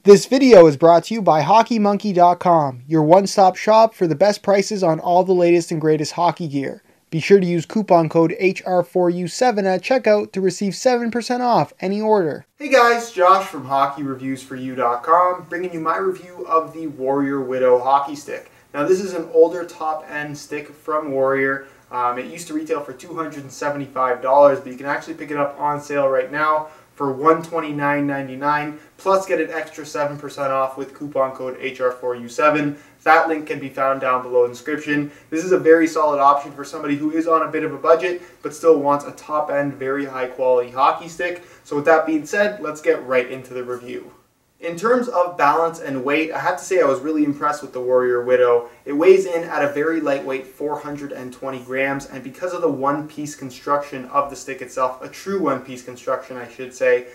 This video is brought to you by HockeyMonkey.com, your one-stop shop for the best prices on all the latest and greatest hockey gear. Be sure to use coupon code HR4U7 at checkout to receive 7% off any order. Hey guys, Josh from HockeyReviewsForYou.com, bringing you my review of the Warrior Widow hockey stick. Now this is an older top-end stick from Warrior. It used to retail for $275, but you can actually pick it up on sale right now for $129.99, plus get an extra 7% off with coupon code HR4U7. That link can be found down below in the description. This is a very solid option for somebody who is on a bit of a budget, but still wants a top-end, very high-quality hockey stick. So with that being said, let's get right into the review. In terms of balance and weight, I have to say I was really impressed with the Warrior Widow. It weighs in at a very lightweight 420 grams, and because of the one-piece construction of the stick itself, a true one-piece construction I should say,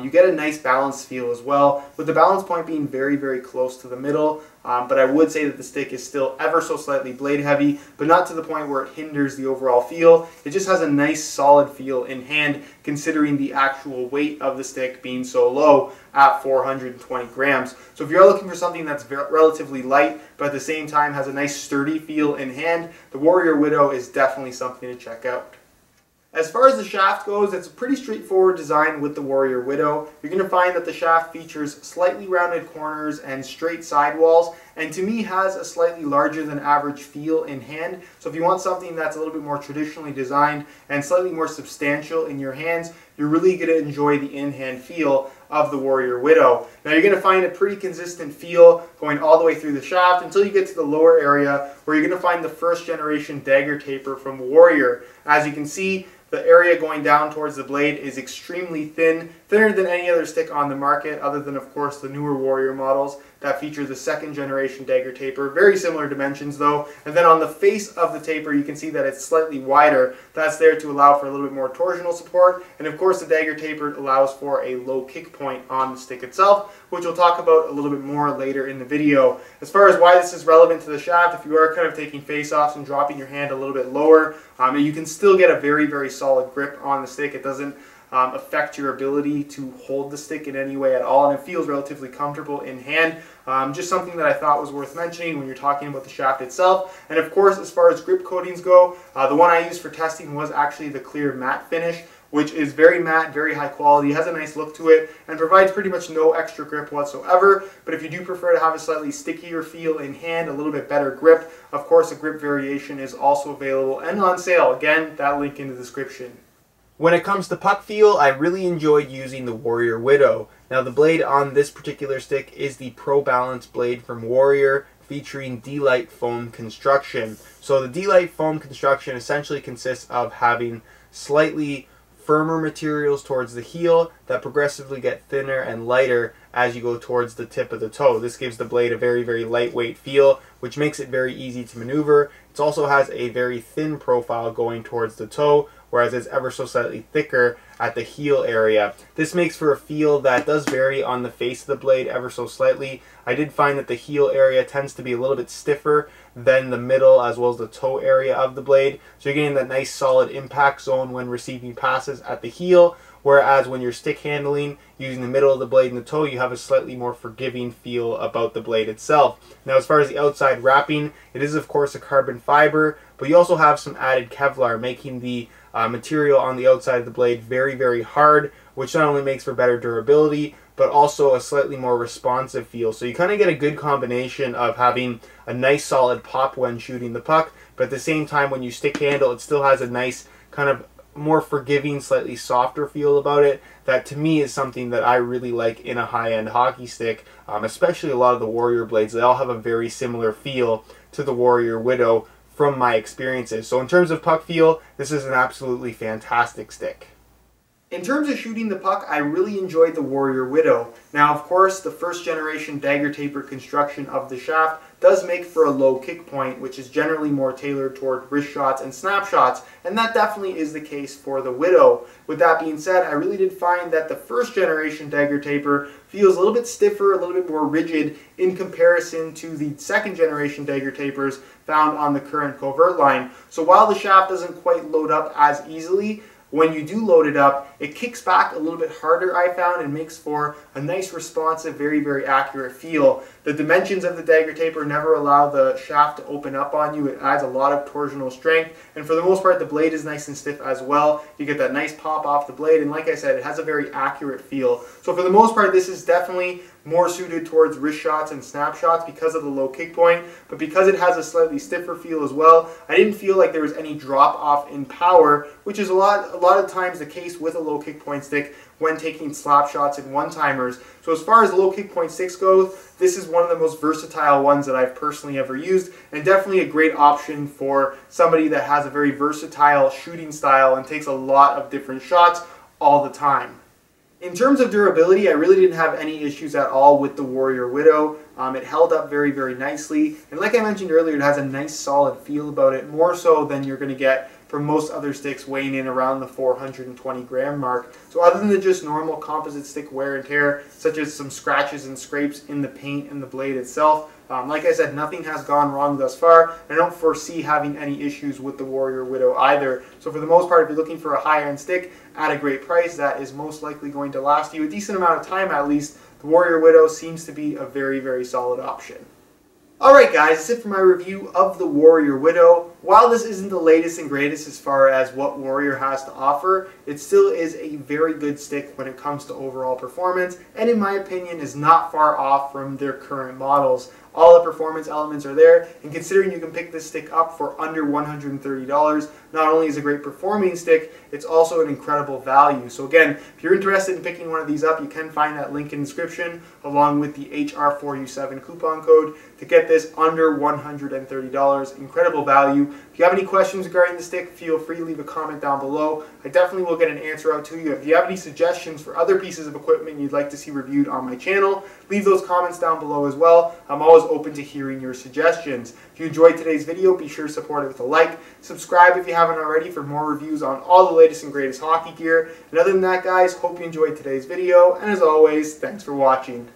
you get a nice balance feel as well, with the balance point being very, very close to the middle. But I would say that the stick is still ever so slightly blade heavy, but not to the point where it hinders the overall feel. It just has a nice solid feel in hand, considering the actual weight of the stick being so low at 420 grams. So if you're looking for something that's relatively light, but at the same time has a nice sturdy feel in hand, the Warrior Widow is definitely something to check out. As far as the shaft goes, it's a pretty straightforward design with the Warrior Widow. You're going to find that the shaft features slightly rounded corners and straight sidewalls, and to me has a slightly larger than average feel in hand. So if you want something that's a little bit more traditionally designed and slightly more substantial in your hands, you're really going to enjoy the in-hand feel of the Warrior Widow. Now you're going to find a pretty consistent feel going all the way through the shaft until you get to the lower area, where you're going to find the first generation dagger taper from Warrior. As you can see, the area going down towards the blade is extremely thin, thinner than any other stick on the market, other than of course the newer Warrior models that feature the second generation dagger taper. Very similar dimensions though. And then on the face of the taper you can see that it's slightly wider. That's there to allow for a little bit more torsional support. And of course the dagger taper allows for a low kick point on the stick itself, which we'll talk about a little bit more later in the video. As far as why this is relevant to the shaft, if you are kind of taking face-offs and dropping your hand a little bit lower, you can still get a very, very solid grip on the stick. It doesn't affect your ability to hold the stick in any way at all, and it feels relatively comfortable in hand. Just something that I thought was worth mentioning when you're talking about the shaft itself. And of course, as far as grip coatings go, the one I used for testing was actually the clear matte finish, which is very matte, very high quality, has a nice look to it, and provides pretty much no extra grip whatsoever. But if you do prefer to have a slightly stickier feel in hand, a little bit better grip, of course a grip variation is also available and on sale. Again, that link in the description. When it comes to puck feel, I really enjoyed using the Warrior Widow. Now the blade on this particular stick is the Pro Balance blade from Warrior, featuring D-Lite foam construction. So the D-Lite foam construction essentially consists of having slightly firmer materials towards the heel that progressively get thinner and lighter as you go towards the tip of the toe. This gives the blade a very, very lightweight feel, which makes it very easy to maneuver. It also has a very thin profile going towards the toe, whereas it's ever so slightly thicker at the heel area. This makes for a feel that does vary on the face of the blade ever so slightly. I did find that the heel area tends to be a little bit stiffer than the middle as well as the toe area of the blade. So you're getting that nice solid impact zone when receiving passes at the heel, whereas when you're stick handling using the middle of the blade and the toe, you have a slightly more forgiving feel about the blade itself. Now as far as the outside wrapping, it is of course a carbon fiber, but you also have some added Kevlar, making the material on the outside of the blade very, very hard, which not only makes for better durability, but also a slightly more responsive feel. So you kind of get a good combination of having a nice solid pop when shooting the puck, but at the same time when you stick handle, it still has a nice kind of more forgiving, slightly softer feel about it. That to me is something that I really like in a high-end hockey stick, especially a lot of the Warrior blades. They all have a very similar feel to the Warrior Widow from my experiences. So in terms of puck feel, this is an absolutely fantastic stick. In terms of shooting the puck, I really enjoyed the Warrior Widow. Now of course the first generation dagger taper construction of the shaft does make for a low kick point, which is generally more tailored toward wrist shots and snapshots, and that definitely is the case for the Widow. With that being said, I really did find that the first generation dagger taper feels a little bit stiffer, a little bit more rigid in comparison to the second generation dagger tapers found on the current Covert line. So while the shaft doesn't quite load up as easily, When you do load it up, it kicks back a little bit harder, I found, and makes for a nice, responsive, very, very accurate feel. The dimensions of the dagger taper never allow the shaft to open up on you. It adds a lot of torsional strength, and for the most part, the blade is nice and stiff as well. You get that nice pop off the blade, and like I said, it has a very accurate feel. So for the most part, this is definitely more suited towards wrist shots and snapshots because of the low kick point, but because it has a slightly stiffer feel as well, I didn't feel like there was any drop off in power, which is a lot of times the case with a low kick point stick when taking slap shots and one-timers. So as far as low kick point sticks go, this is one of the most versatile ones that I've personally ever used, and definitely a great option for somebody that has a very versatile shooting style and takes a lot of different shots all the time. In terms of durability, I really didn't have any issues at all with the Warrior Widow. It held up very, very nicely, and like I mentioned earlier, it has a nice solid feel about it, more so than you're going to get from most other sticks weighing in around the 420 gram mark. So other than just normal composite stick wear and tear, such as some scratches and scrapes in the paint and the blade itself, like I said, nothing has gone wrong thus far. I don't foresee having any issues with the Warrior Widow either. So for the most part, if you're looking for a high-end stick at a great price that is most likely going to last you a decent amount of time at least, the Warrior Widow seems to be a very, very solid option. Alright guys, that's it for my review of the Warrior Widow. While this isn't the latest and greatest as far as what Warrior has to offer, it still is a very good stick when it comes to overall performance, and in my opinion is not far off from their current models. All the performance elements are there, and considering you can pick this stick up for under $130, not only is it a great performing stick, it's also an incredible value. So again, if you're interested in picking one of these up, you can find that link in the description along with the HR4U7 coupon code to get this under $130. Incredible value. If you have any questions regarding the stick, feel free to leave a comment down below. I definitely will get an answer out to you. If you have any suggestions for other pieces of equipment you'd like to see reviewed on my channel, leave those comments down below as well. I'm always open to hearing your suggestions. If you enjoyed today's video, be sure to support it with a like. Subscribe if you haven't already for more reviews on all the latest and greatest hockey gear. And other than that, guys, hope you enjoyed today's video. And as always, thanks for watching.